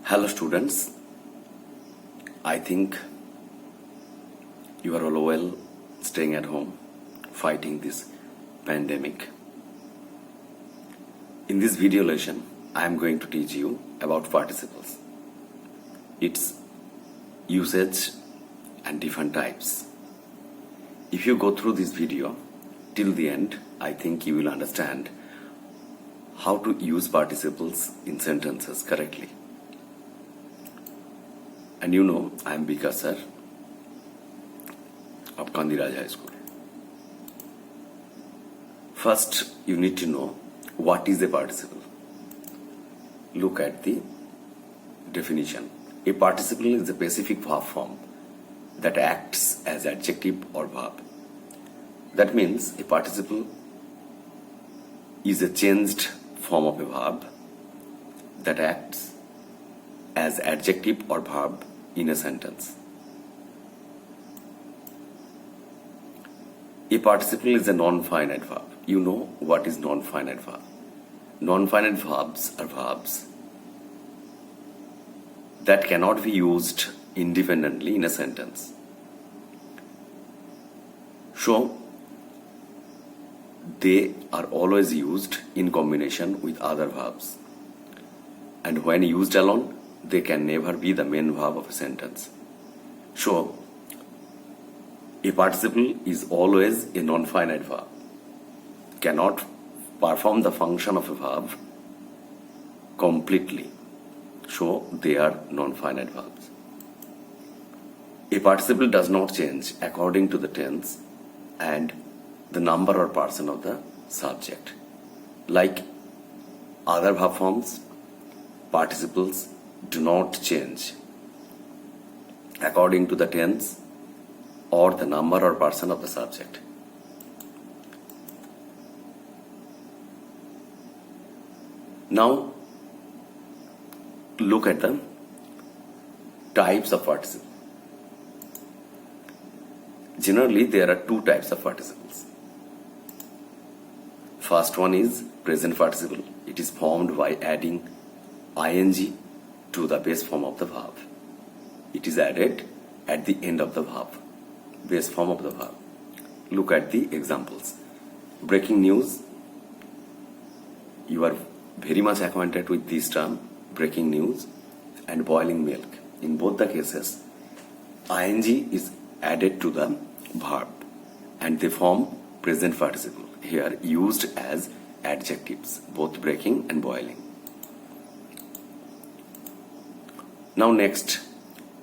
Hello students, I think you are all well staying at home, fighting this pandemic. In this video lesson, I am going to teach you about participles, its usage and different types. If you go through this video till the end, I think you will understand how to use participles in sentences correctly. And you know, I am Vikas sir of Kandiraj High School. First, you need to know what is a participle. Look at the definition. A participle is a specific verb form that acts as adjective or verb. That means a participle is a changed form of a verb that acts as adjective or verb in a sentence. A participle is a non-finite verb. You know what is non-finite verb. Non-finite verbs are verbs that cannot be used independently in a sentence. So, they are always used in combination with other verbs. And when used alone, they can never be the main verb of a sentence. So, a participle is always a non-finite verb, cannot perform the function of a verb completely. So, they are non-finite verbs. A participle does not change according to the tense and the number or person of the subject. Like other verb forms, participles do not change according to the tense or the number or person of the subject. Now, look at the types of participle. Generally, there are two types of participles. First one is present participle. It is formed by adding ing to the base form of the verb. It is added at the end of the verb, base form of the verb. Look at the examples. Breaking news. You are very much acquainted with this term, breaking news, and boiling milk. In both the cases, ing is added to the verb and they form present participle, here used as adjectives, both breaking and boiling. Now next,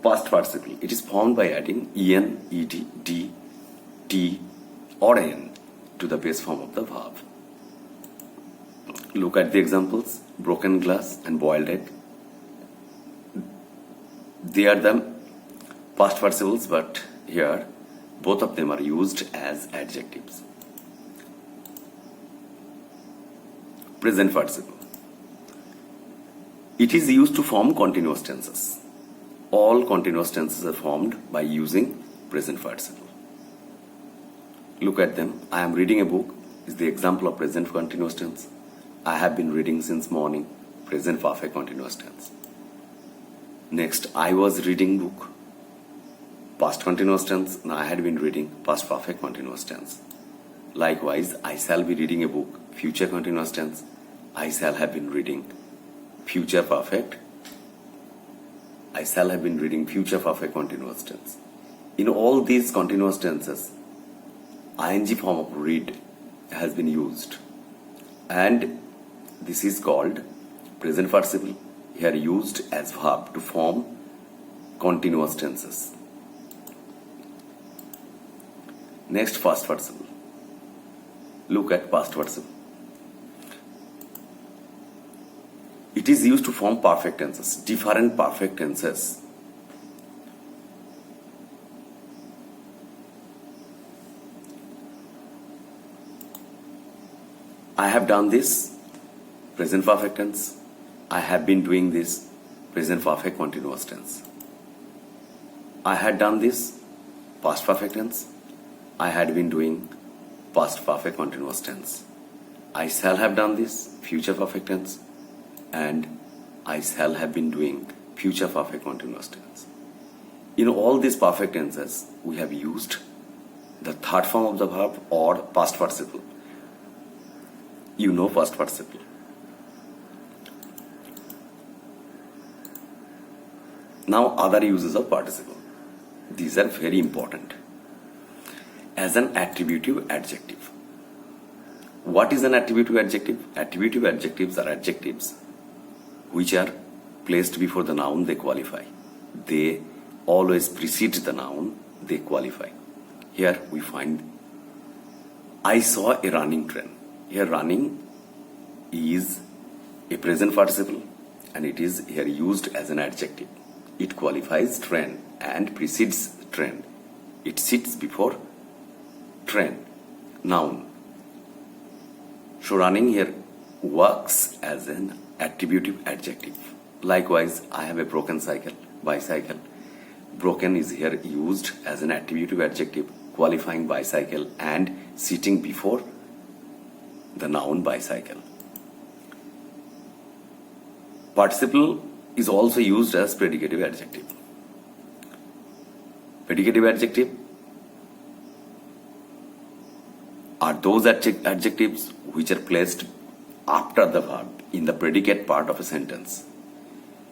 past participle. It is formed by adding en, ed, d, t or n to the base form of the verb. Look at the examples. Broken glass and boiled egg. They are the past participles, but here both of them are used as adjectives. Present participle. It is used to form continuous tenses. All continuous tenses are formed by using present participle. Look at them. I am reading a book is the example of present continuous tense. I have been reading since morning, present perfect continuous tense. Next, I was reading book, past continuous tense. Now I had been reading, past perfect continuous tense. Likewise, I shall be reading a book, future continuous tense. I shall have been reading, future perfect. I shall have been reading future perfect continuous tense. In all these continuous tenses, ing form of read has been used, and this is called present participle, here used as verb to form continuous tenses. Next, past participle. Look at past participle. It is used to form perfect tenses, different perfect tenses. I have done this, present perfect tense. I have been doing this, present perfect continuous tense. I had done this, past perfect tense. I had been doing, past perfect continuous tense. I shall have done this, future perfect tense. And I shall have been doing, future perfect continuous tense. In all these perfect tenses, we have used the third form of the verb or past participle. You know past participle. Now other uses of participle. These are very important. As an attributive adjective. What is an attributive adjective? Attributive adjectives are adjectives which are placed before the noun, they qualify. They always precede the noun, they qualify. Here we find I saw a running train. Here running is a present participle and it is here used as an adjective. It qualifies train and precedes train. It sits before train, noun. So running here works as an attributive adjective. Likewise, I have a broken cycle, bicycle. Broken is here used as an attributive adjective qualifying bicycle and sitting before the noun bicycle. Participle is also used as predicative adjective. Predicative adjective are those adjectives which are placed after the verb in the predicate part of a sentence.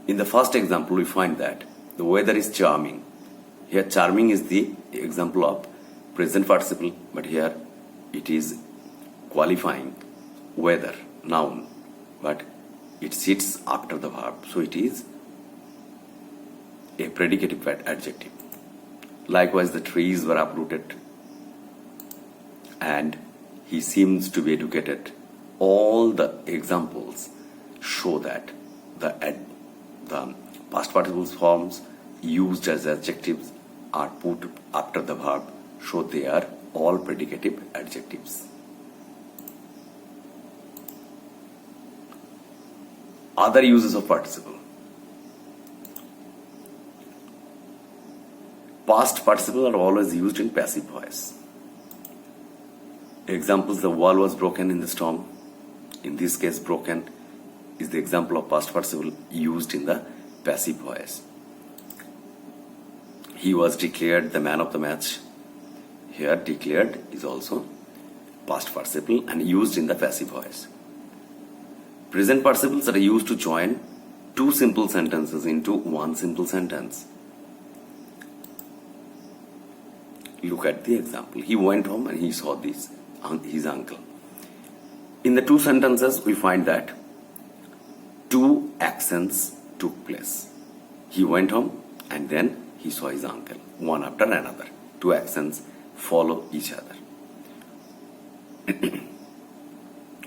In the first example, we find that the weather is charming. Here, charming is the example of present participle, but here it is qualifying weather, noun, but it sits after the verb, so it is a predicative adjective. Likewise, the trees were uprooted and he seems to be educated. All the examples show that the past participle forms used as adjectives are put after the verb, so they are all predicative adjectives. Other uses of participle. Past participle are always used in passive voice. Examples: the wall was broken in the storm. In this case, broken is the example of past participle used in the passive voice. He was declared the man of the match. Here, declared is also past participle and used in the passive voice. Present participles are used to join two simple sentences into one simple sentence. Look at the example. He went home and he saw his uncle. In the two sentences, we find that two actions took place. He went home and then he saw his uncle, one after another. Two actions follow each other.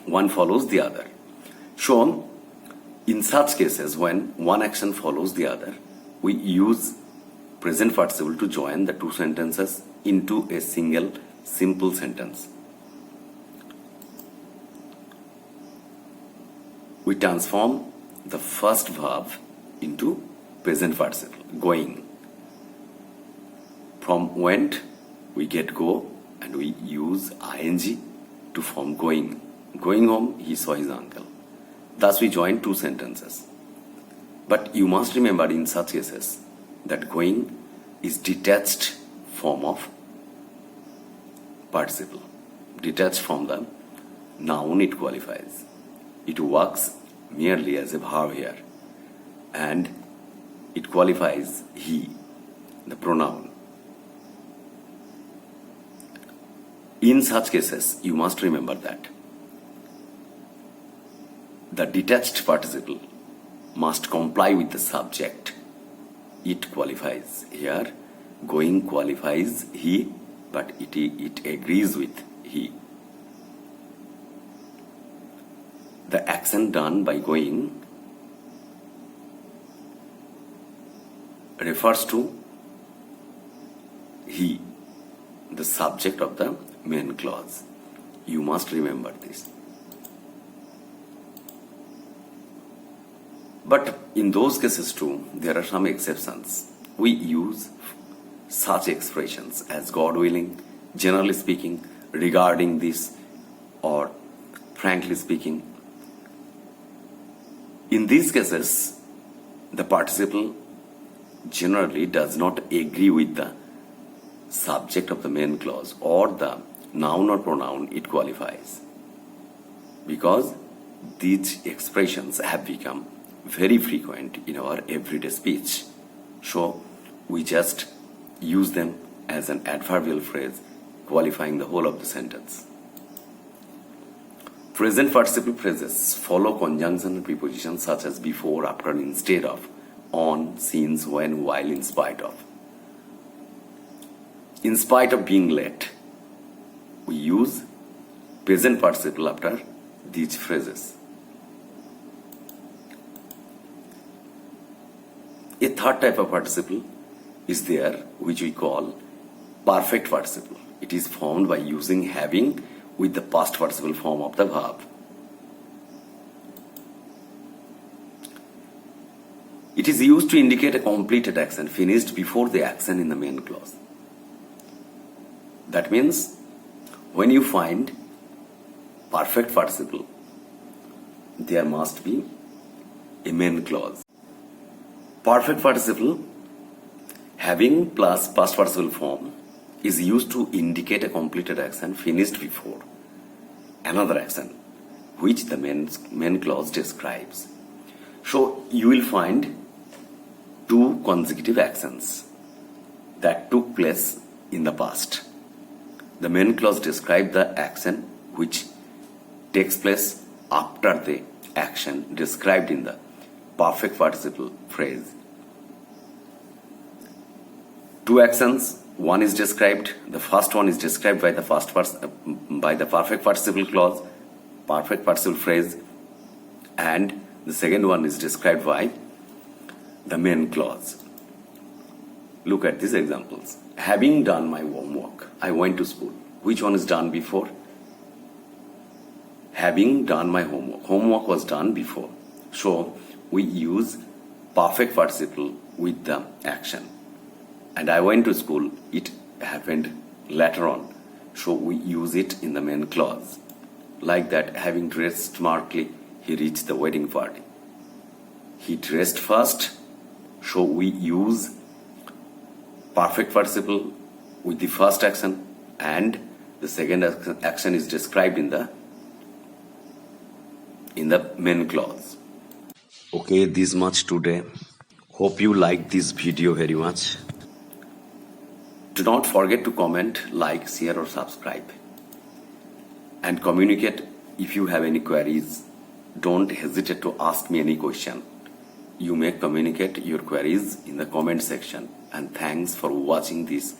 One follows the other. So, in such cases, when one action follows the other, we use present participle to join the two sentences into a single simple sentence. We transform the first verb into present participle, going. From went, we get go, and we use ing to form going. Going home, he saw his uncle. Thus, we join two sentences. But you must remember in such cases that going is detached form of participle. Detached from the noun it qualifies. It works merely as a verb here. And it qualifies he, the pronoun. In such cases, you must remember that the detached participle must comply with the subject. It qualifies. Here, going qualifies he, but it agrees with he. The action done by going refers to he, the subject of the main clause. You must remember this. But in those cases too, there are some exceptions. We use such expressions as God willing, generally speaking, regarding this, or frankly speaking. In these cases, the participle generally does not agree with the subject of the main clause or the noun or pronoun it qualifies, because these expressions have become very frequent in our everyday speech. So we just use them as an adverbial phrase qualifying the whole of the sentence. Present participle phrases follow conjunction and prepositions such as before, after, instead of, on, since, when, while, in spite of. In spite of being late, we use present participle after these phrases. A third type of participle is there which we call perfect participle. It is formed by using having with the past participle form of the verb. It is used to indicate a completed action finished before the action in the main clause. That means when you find perfect participle, there must be a main clause. Perfect participle having plus past participle form is used to indicate a completed action finished before another action which the main clause describes. So you will find two consecutive actions that took place in the past. The main clause describes the action which takes place after the action described in the perfect participle phrase. Two actions, one is described, the first one is described by the perfect participle clause, perfect participle phrase, and the second one is described by the main clause. Look at these examples. Having done my homework, I went to school. Which one is done before? Having done my homework. Homework was done before. So we use perfect participle with the action. And I went to school, it happened later on. So we use it in the main clause. Like that, having dressed smartly, he reached the wedding party. He dressed first, so we use perfect participle with the first action, and the second action is described in the main clause. Okay, this much today. Hope you liked this video very much. Do not forget to comment, like, share or subscribe. And communicate if you have any queries. Don't hesitate to ask me any question. You may communicate your queries in the comment section. And thanks for watching this